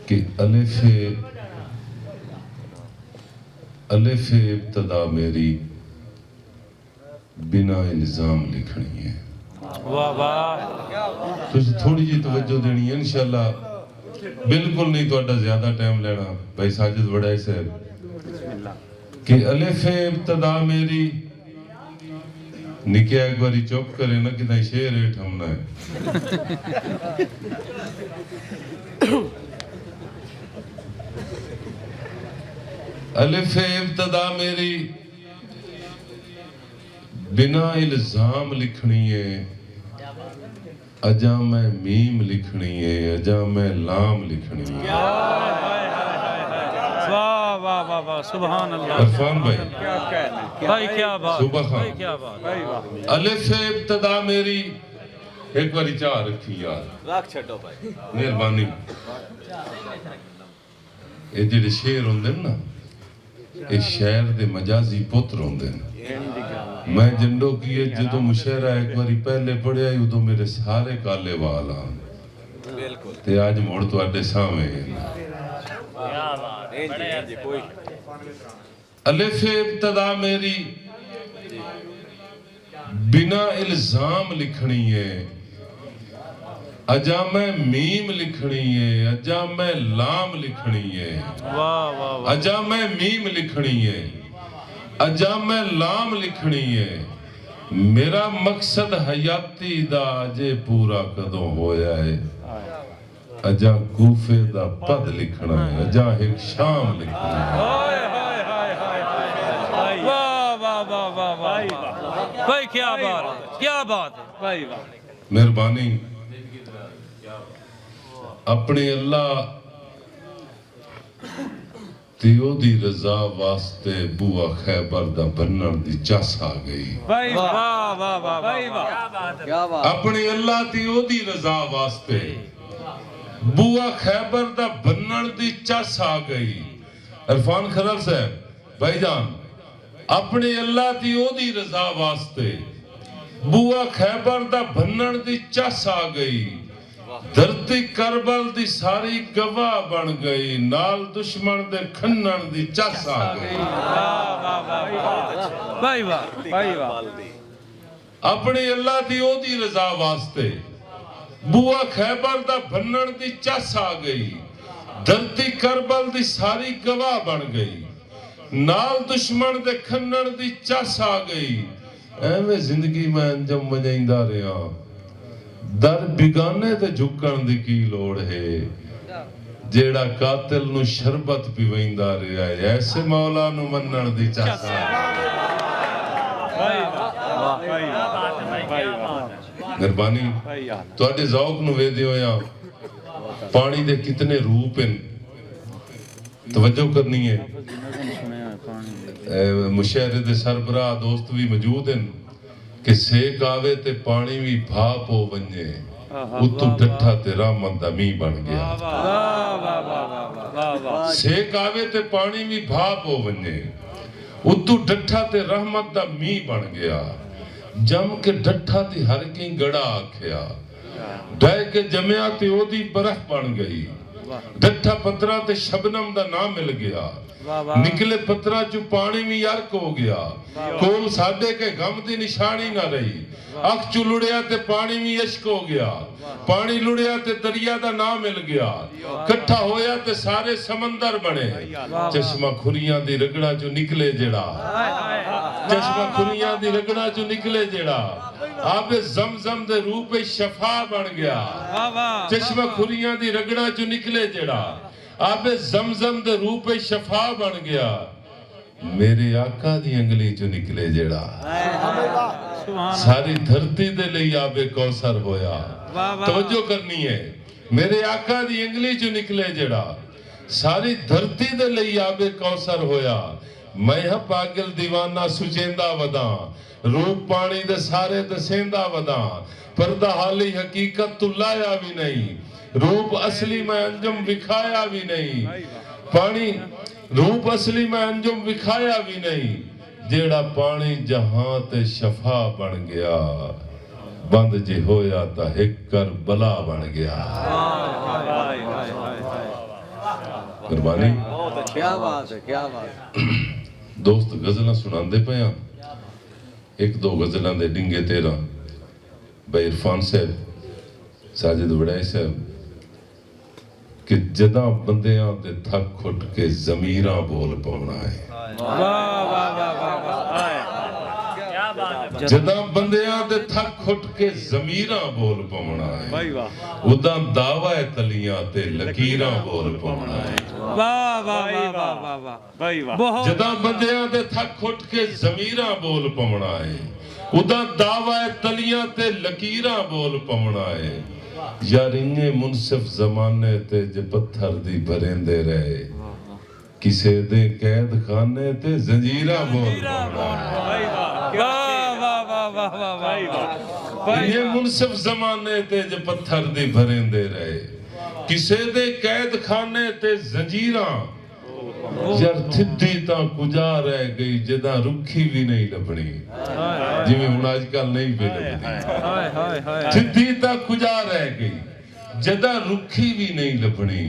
कि अलिफ इब्तदा मेरी बिना इल्जाम लिखनी है। वाह वाह, तुझ थोड़ी जी तवज्जो देनी है इंशाअल्लाह, बिल्कुल नहीं तो ज्यादा टाइम लेना। भाई साजिद वड़ाई साहब कि अलिफ इब्तदा मेरी निके एक बारी चुप करे ना कि शेर हेठ हमना है। अलिफ इब्तदा मेरी बिना इल्जाम लिखनी है, अजा मैं मीम लिखनी है, अजा मैं लाम लिखनी है। वाह वाह वाह वाह, सुभान अल्लाह। इरफान भाई भाई क्या बात, सुबह भाई क्या बात। अलिफ इब्तदा मेरी, एक बारी चाह रखी यार, रख छो भाई, मेहरबानी। ये जेडे शेर होंदे ना, ये शहर दे मजाजी पुत्र होंदे ने। मैं जंडो की जो मुशहरा एक बारी पहले पढ़िया उदो मेरे सारे काले वाल आन, बिल्कुल ते आज मुड़ तुहाडे सामने। अलिफ इब्तदा मेरी बिना इल्जाम लिखनी है, अजा मैं मीम लिखनी है, अजा मैं लाम लिखनी है। वाह वाह वाह, अजा मैं मीम लिखनी है, अजा मैं लाम लिखनी है। मेरा मकसद हयाती दा अजे पूरा कदों होया है, अजा कूफे दा पद लिखना है, अजा एक शाम लिखना है। हाय हाय हाय हाय हाय, वाह वाह वाह वाह वाह, भाई क्या बात है, क्या बात है भाई, वाह। मेहरबानी अपने अल्लाह ते ओदी रजा वास्ते बुआ खैबर दा बनन दी चस आ गई। भाई वाह वाह वाह भाई वाह, क्या बात। अपने अल्लाह ते ओदी रजा वास्ते बुआ खैबर दा बनन दी चस आ गई। इरफान खलर साहब भाईजान, अपने अल्लाह दी ओदी रजा वास्ते बुआ खैबर दा बनन दी चस आ गई। धरती करबल दी सारी गवाह बन गई, नाल दुश्मन दे खन्नन दी चस आ गई। भाई वाह भाई वाह, अपने अल्लाह दी ओदी रजा वास्ते बुआ खैबर दा बनन दी चस आ गई। धरती करबल दी सारी गवाह बन गई, नाल दुश्मन दे खन्नन दी चस आ गई। एवें जिंदगी मैं अंजम वजाइंदा रहा, दर बिगाने ते झुकण दी की लोड़ है, जेड़ा कातिल नु शरबत पिवैंदा रहा है, ऐसे मौला नु मनण दी चस आ गई। मेहरबानी तुहाडे ज़ौक नु वेदे होया पानी दे कितने रूप हैं, तवज्जो करनी है। मुशहरे दे सरबराह दोस्त भी मौजूद हैं कि सेक आवे ते पानी भी भाप हो वंजे, उतू डठा ते रहमत दा मींह बन गया। सेक आवे ते पानी भी भाप हो वंजे, उतू डठा ते रहमत दा मींह बन गया। जम के डठा ते हर की गड़ा आख्या, डह के जमया ते ओदी बरफ बन गई। डठा पत्रा ते शबनम दा नाम मिल गया, निकले पत्रा चू पानी भी अर्क हो गया। कोल साडे के गम दी निशानी ना रही, अख चू लुड़िया ते पानी भी इश्क हो गया। पानी लुड़िया ते दरिया दा नाम मिल गया, कट्ठा होया ते सारे समंदर बने। चश्मा खुरियां दी रगड़ा चू निकले जेड़ा, चश्मा खुरियां दी रगड़ा चू निकले जेड़ा, आबे जमजम दे रूप शफा बन गया। चश्मा खुरियां दी रगड़ा चू निकले जेड़ा, आबे जमजम दे रूप शफा बन गया। मेरे आका दी अंगली चू निकले जेड़ा, सारी धरती दे लिए आबे कौसर होया। तवज्जो करनी है, मेरे आका दी अंगली चू निकले जेड़ा, सारी धरती दे लिए आबे कौसर होया। मैं हा पागल दीवाना सुचेंदा वदा, रूप पानी दे सारे दसेंदा वदा, पर्दा हाली हकीकत तू लाया भी नहीं, रूप असली में अंजम विखाया भी नहीं। पानी रूप असली में अंजम विखाया भी नहीं, जेड़ा पानी जहां ते शफा बन गया। बंद जे होया ता एक कर बला बन गया। मेहरबानी। क्या बात है, क्या बात है। दोस्त गजल सुनाते पे हाँ, एक दो गजलों के डिंगे 13 भाई इरफान साहब, साजिद वड़ाई साहब कि जदा बंदियां दे थक खुट के जमीरा बोल पाउना है। जदा बंदियां दे थक खुट के जमीरा बोल पाउना है, उदा दावा है तलियां ते लकीरां बोल पाउना है। वाह वाह वाह वाह वाह वाह। जदा बंदियां दे थक खुट के जमीरा बोल पाउना है, उदा दावा है तलियां ते लकीरां बोल पाउना है। यार इंगे मुनसिफ जमाने ते जे पत्थर दी भरेंदे रहे, किसे दे कैद खाने ते जंजीरा बोल पाउना। इंगे मुनसिफ जमाने ते जे पत्थर दी भरेंदे रहे, किसे दे कैद खाने ते जंजीरा। यार थिद्दी तां कुजा रह गई जदा रुखी भी नहीं लभनी, जिवें हुण अजकल नहीं पे लभदी। थिद्दी तां कुजा रह गई जदा रुखी भी नहीं लभनी,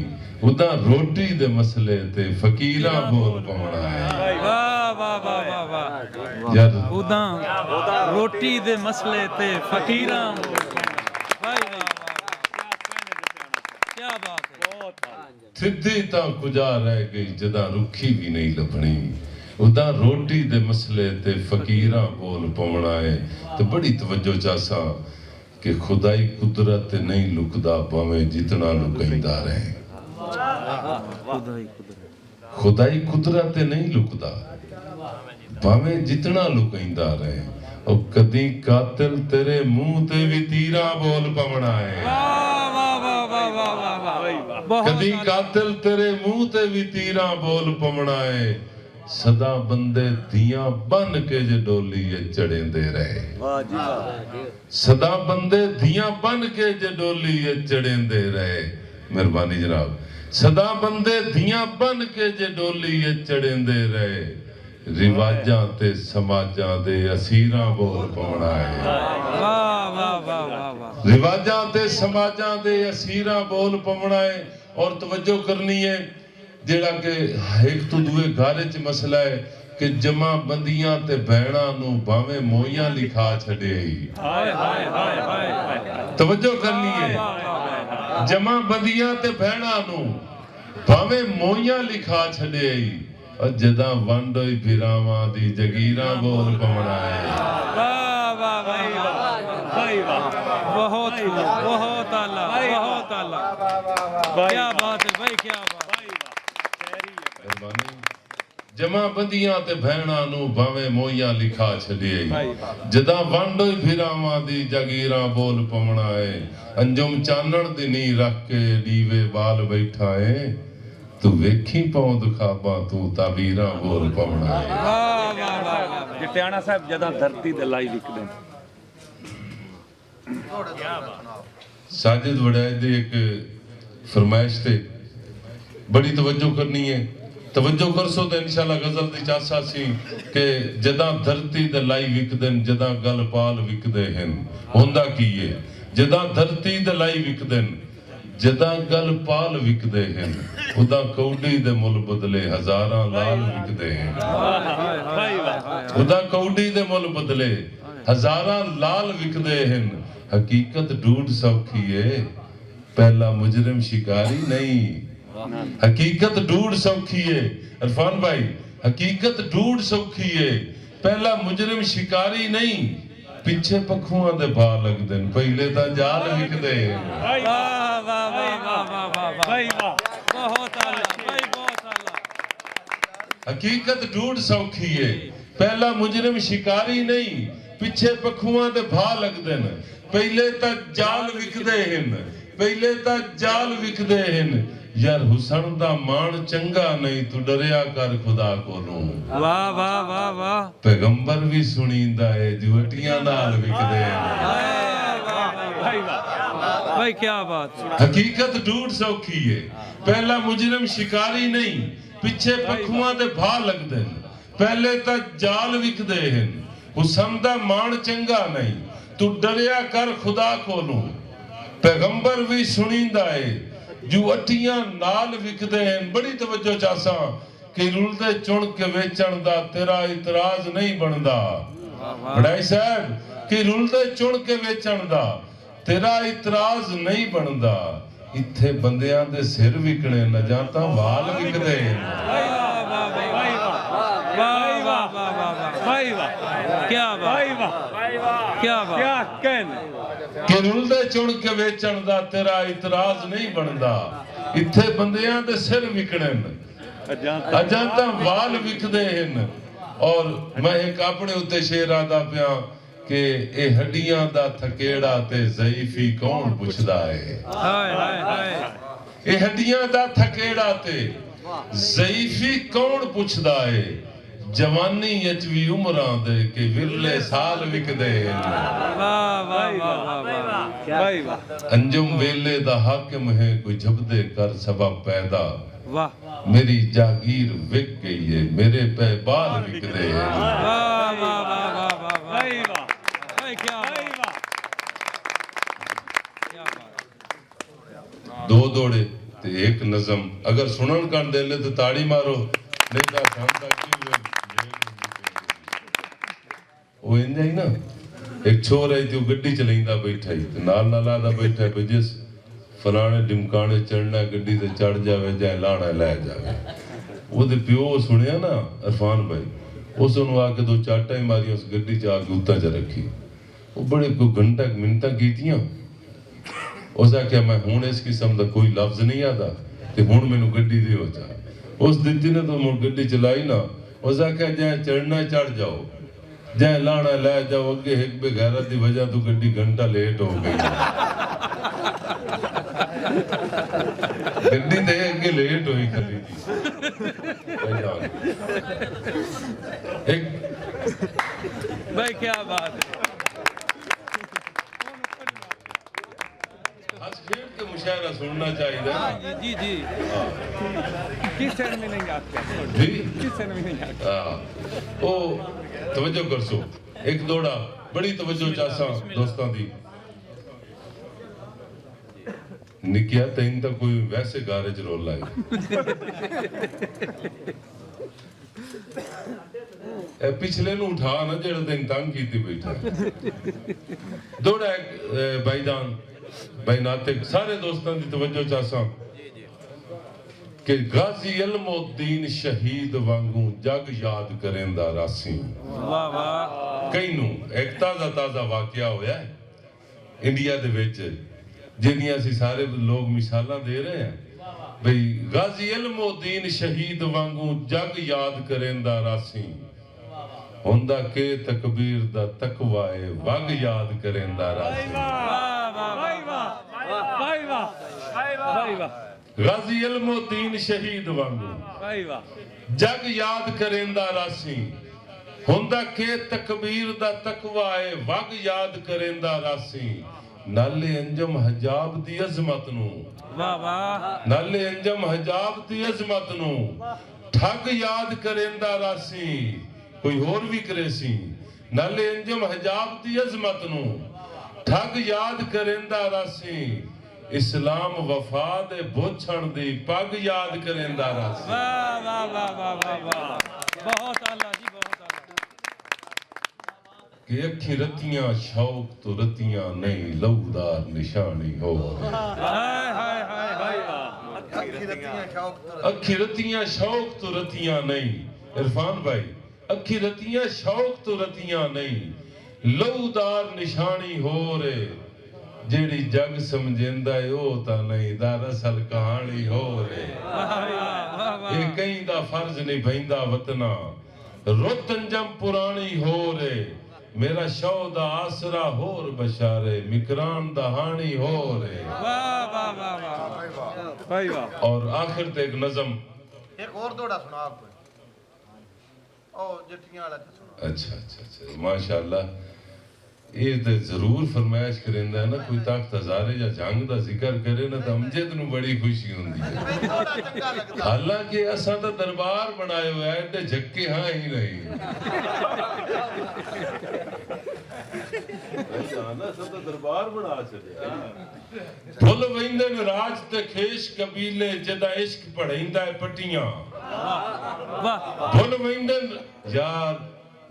उदा रोटी दे मसले ते फकीरां बोल पाउना है। वाह वाह वाह वाह। यार उदा रोटी दे मसले ते फकीरां। वाह वाह क्या बात है। थिद्दी तां कुजा रह गई जदा रुखी भी नहीं लभनी, उदा रोटी दे मसले ते फकीरां बोल पाउना है। तो बड़ी तवज्जो चासा कि खुदाई कुदरत नहीं लुकदा भावें जितना लुकैंदा रहे। खुदाई कुदरत नहीं लुकदा भावें जितना लुकैंदा रहे। और कदी कातिल तेरे मुंह ते भी तीरा बोल पाउना है। कदी कातिल तेरे मुंह ते भी तीरा बोल पाउना है। सदा बंदे दियां बन के जे डोली चढ़ेंदे रहे। वाह जी वाह। सदा बंदे दियां बन के जे डोली चढ़ेंदे रहे। मेहरबानी जनाब। सदा बंदे दियां बन के जे डोली चढ़ेंदे रहे। रिवाजां ते समाजां दे असीरां बोल पाउना है। वाह वाह वाह वाह। रिवाजां ते समाजां दे असीरां बोल पाउना है। और तवज्जो करनी है जेड़ा के एक तो दूए घर च मसला है कि जमा बंदियां ते भैणां नू भावें मोइयां लिखा छड़े। हाय हाय हाय हाय। तवज्जो करनी है जमा बंदियां ते भैणां नू भावें मोइयां लिखा छड़े। और जदा वंड होई फिरावां दी जगीरां बोल पाउना है। वाह वाह वाह। बहुत बहुत आला, बहुत आला। क्या बात है भाई, क्या बात। जमा बंदियां ते भैणां नू भावें मोइयां लिखा छड़े। जदा वंड होई फिरावां दी जगीरां बोल पाउना है। अंजुम चानण दी नी रख के दीवे बाल बैठा है। तू वेखी पौंद खाबा तू ताबीरां बोल पाउना है। वाह वाह वाह। जटियाना साहब जदा धरती ते लाई विकदे। साजिद वड़ाई दी एक फरमाइश ते बड़ी तवज्जो करनी है। तवज्जो करसो तो इंशाल्लाह गजल दी चासा सी कि जदा धरती दे लाई विकदन जदा गल पाल विकदे हन। होंदा की है जदा धरती दे लाई विकदन जदा गल पाल विकदे हन। उदा कौडी दे मुल बदले हजारां लाल विकदे हन। उदा कौडी दे मुल बदले हजारां लाल विकदे हन। हकीकत ढूंढ सौखी है पहला मुजरिम शिकारी नहीं। हकीकत ढूंढ सौखी है इरफान भाई, हकीकत ढूंढ सौखी है पहला मुजरिम शिकारी नहीं। पिछे पखुआं दे भा लगदे पहले तां जाल विकदे। वाह वाह वाह वाह वाह भाई वाह। बहुत आला भाई, बहुत आला। हकीकत ढूंढ सौखी है पहला मुजरिम शिकारी नहीं। पिछे पखुआं दे भा लगदे पहले तां जाल विकदे हन। पहले तां जाल विकदे हन। यार हुसन दा मान चंगा नहीं तू डरिया कर खुदा कोलों। वाह वाह वाह वाह। पैगंबर भी सुनींदा है जुवटियां नाल विकदे भाई क्या बात है। हकीकत ढूंढ सौखी है पहला मुजरिम शिकारी नहीं। पिछे पखुआं दे भा लगदे पहले तां जाल विकदे हन। हुसन दा मान चंगा नहीं तू डरिया कर खुदा कोलों। पैगंबर भी सुनींदा है जो अटियां नाल विकदे हैं। बड़ी तवज्जो चासा कि रुलदे चुन के वेचण दा तेरा इतराज नहीं बनदा। बड़ाई साहब कि रुलदे चुन के वेचण दा तेरा इतराज नहीं बनदा। इत्थे बंदियां दे सिर विकणे न जां तां वाल विकदे। क्या बात, क्या बात, क्या कहने कि रुलदे चुन के वेचण दा तेरा इतराज नहीं बनदा। इत्थे बंदियां दे सिर विकणे अजां तां वाल विकदे हैं। और मैं एक अपने उत्ते शेर आदा पिया कि ए हड्डियां दा थकेड़ा ते ज़ईफी कौन पुछदा है। हाय हाय हाय ए हड्डियां दा थकेड़ा ते ज़ईफी कौन पुछदा है। जवानी अच भी उमरां दे के विरले साल विकदे हैं। वाह वाह वाह वाह वाह। अंजुम वेले दा हाकिम है कोई जबदे कर सबब पैदा। वाह मेरी जागीर विक गई है मेरे पे बाल विकदे हैं। वाह वाह वाह वाह वाह वाह। क्या क्या बात। दो दौड़े ते एक नज़म अगर सुनन कर दे ले तो ताड़ी मारो नहीं तो शानदार की वो इंज ही ना। एक छोर है जो गड्डी चलाइंदा बैठा ही ते नाल नाल आदा बैठा है जिस फलाने ढिमकाने चढ़ना गड्डी ते चढ़ जावे जाए लाना लै जावे। ओदे प्यो सुनिया ना इरफान भाई उस नु आके दो चाटा ही मारियां उस गड्डी च आके उत्ता च रखी। वो बड़े को घंटा मिनटा कीतियां। उस आख्या मैं हुण इस किस्म दा कोई लफ्ज नहीं आता ते हुण मैनू गड्डी दिओ जा। उस दित्ती ने तो मुड़ गड्डी चलाई ना। उस आख्या जाए चढ़ना चढ़ जाओ जाए लाना लै जाओ। अगे एक बेगैरत दी वजह तो गड्डी घंटा लेट हो गई। गड्डी दे अगे लेट हुई खली एक भाई क्या बात है। हंस खेल के मुशायरा सुनना चाहिए। जी जी किस शहर में नहीं आता जी किस शहर में नहीं आता। ओ तवज्जो कर सो एक दौड़ा बड़ी तवज्जो चासा दोस्तां दी। निकिया तैन तो कोई वैसे गारज रोल आई पिछले नु उठा ना जेड़ा तैन तंग कीती बैठा। दौड़ा भाईजान भाई नातिक सारे दोस्तों की तवज्जो चासा कि गाजी इल्मुद्दीन शहीद वांगू जग याद करेंदा रासी। वाह वाह। कई नू एक ताजा ताजा वाकया होया है इंडिया दे विच जिहदियां असीं सारे लोग मिसालां दे रहे हैं। भाई गाजी इल्मुद्दीन शहीद वांगू जग याद करेंदा रासी। हुंदा के तकबीर दा तकवा है वग याद करेंदा रासी। गाजी इल्मुद्दीन शहीद वांगू जग याद करेंदा रासी। हुंदा के तकबीर दा तकवा है वग याद करेंदा रासी। नाले अंजम हजाब दी अजमत नू वाह वाह। नाले अंजम हजाब दी अजमत नू ठग याद करेंदा रासी। कोई होर भी करे सी। नाले अंजम हजाब दी अजमत नू ठग याद करेंदा रासी। इस्लाम वफा दे बोछण दी पग याद करेंदा रासी। वाह वाह वाह वाह वाह वाह। बहुत आला जी बहुत आला। कि अखी रतियां शौक तो रतियां नहीं लहूदार निशानी हो। हाय हाय हाय हाय। अखी रतियां शौक तो रतियां नहीं इरफान भाई अखी रतियां शौक तो रतियां नहीं लहूदार निशानी हो रे। जेड़ी जग समझेंदा है ओ ता नहीं दरअसल कहानी हो रे। ये कहीं दा फर्ज नहीं भैंदा वतना रुत अंजम पुरानी हो रे। मेरा शौदा आसरा होर बशारे मिकरान दहानी हो रे। वाह वाह वाह वाह भाई वाह। और आखिर ते एक नज़म एक और दौड़ा सुना आपको ओ जट्टियां वाला सुना। अच्छा अच्छा अच्छा माशाअल्लाह। ये तो जरूर फरमाइश करेंदा है ना कोई ताकत हजारे या जंग दा जिक्र करे ना तो अमजद नू बड़ी खुशी हुंदी है। हालांकि असां तो दरबार बनाए हुआ है ते झक्के हां ही नहीं। ਦਰਬਾਰ ਬਣਾ ਛੱਡਿਆ ਭੁੱਲ ਵੈਂਦੇ ਨੇ ਰਾਜ ਤੇ ਖੇਸ਼ ਕਬੀਲੇ ਜਿਹਦਾ ਇਸ਼ਕ ਪੜੈਂਦਾ ਹੈ ਪੱਟੀਆਂ ਵਾਹ ਭੁੱਲ ਵੈਂਦੇ ਯਾਰ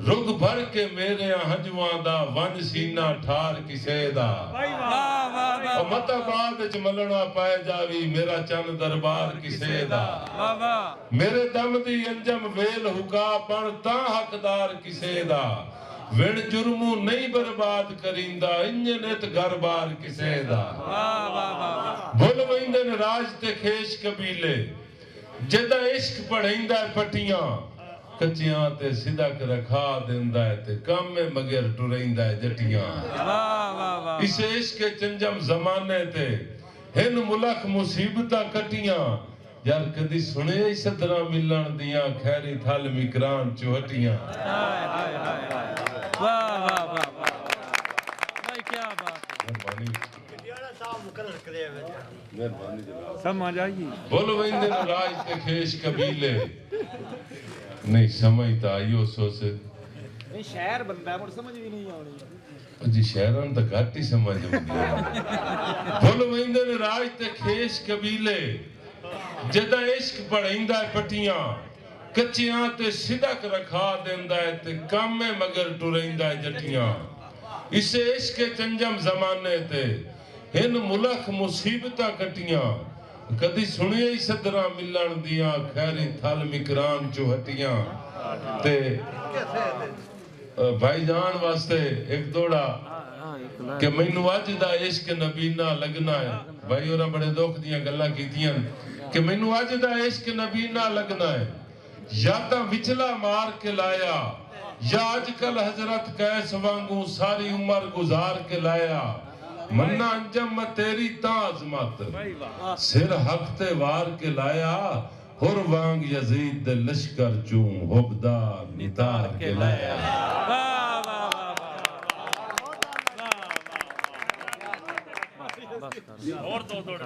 ਰੁਗ ਭਰ ਕੇ ਮੇਰੇ ਹੰਝੂਆਂ ਦਾ ਵੰਜ ਸੀਨਾ ਠਾਰ ਕਿਸੇ ਦਾ ਵਾਹ ਵਾਹ ਉਹ ਮਤਾ ਬਾਦ ਚ ਮਲਣਾ ਪੈ ਜਾਵੀ ਮੇਰਾ ਚੰਨ ਦਰਬਾਰ ਕਿਸੇ ਦਾ ਵਾਹ ਵਾਹ ਮੇਰੇ ਦਮ ਦੀ ਅੰਜਮ ਵੇਲ ਹੁਕਾ ਬਣ ਤਾਂ ਹੱਕਦਾਰ ਕਿਸੇ ਦਾ ਵਿਣ ਜੁਰਮੂ ਨਹੀਂ ਬਰਬਾਦ ਕਰਿੰਦਾ ਇੰਜ ਨਿਤ ਘਰ-ਬਾਰ ਕਿਸੇ ਦਾ ਵਾਹ ਵਾਹ ਵਾਹ ਭੁੱਲ ਵੈਂਦੇ ਨੇ ਰਾਜ ਤੇ ਖੇਸ਼ ਕਬੀਲੇ ਜਿਹਦਾ ਇਸ਼ਕ ਪੜੈਂਦਾ ਪੱਟੀਆਂ ਕੱਚਿਆਂ ਤੇ ਸਿਦਕ ਰਖਾ ਦਿੰਦਾ ਹੈ ਤੇ ਕਾਮੇ ਮਗਰ ਟੁਰੈਂਦਾ ਹੈ ਜੱਟੀਆਂ ਵਾਹ ਵਾਹ ਵਾਹ ਇਸ ਇਸ਼ਕ ਚੰਜਮ ਜ਼ਮਾਨੇ ਤੇ हिन मुलक मुसीबतां कटियां यार कदी सुने सदरा मिलन दियां खैरी थल मिकरान चुहटियां हाय हाय हाय वाह वाह वाह भाई क्या बात है मेहरबानी समझ आई बोल वेंदे न राज ते खेश कबीले नहीं समझता आयो सोच नहीं शहर बनता है मुझे समझ भी नहीं आनी जी शहरां दा घट ही समझ आउंदी बोल वेंदे न राज ते खेश कबीले जदा इश्क पढ़ैंदा पट्टियां कच्चियां ते सिदक रखा देंदा है ते कामे मगर टुरैंदा जट्टियां इस इश्क चंजम जमाने ते हिन मुलक मुसीबतां कटियां कदी सुनिए ही सदरा मिलन दियां खैरी थल मिकरान चुहटियां ते भाईजान वास्ते एक दौड़ा कि मैनू अज दा इश्क नबीना लगना है भाई और बड़े दुख दियां गल्लां कीतियां कि मैनू अज दा इश्क नबीना लगना है या तां विचला मार के लाया या अजकल हजरत कैस वांगू सारी उम्र गुजार के लाया मन्ना अंजम तेरी तां अजमत सिर हक ते वार के लाया हुर वांग यजीद दे लश्कर चूं हुबदार नितार के लाया वाह वाह वाह वाह और दो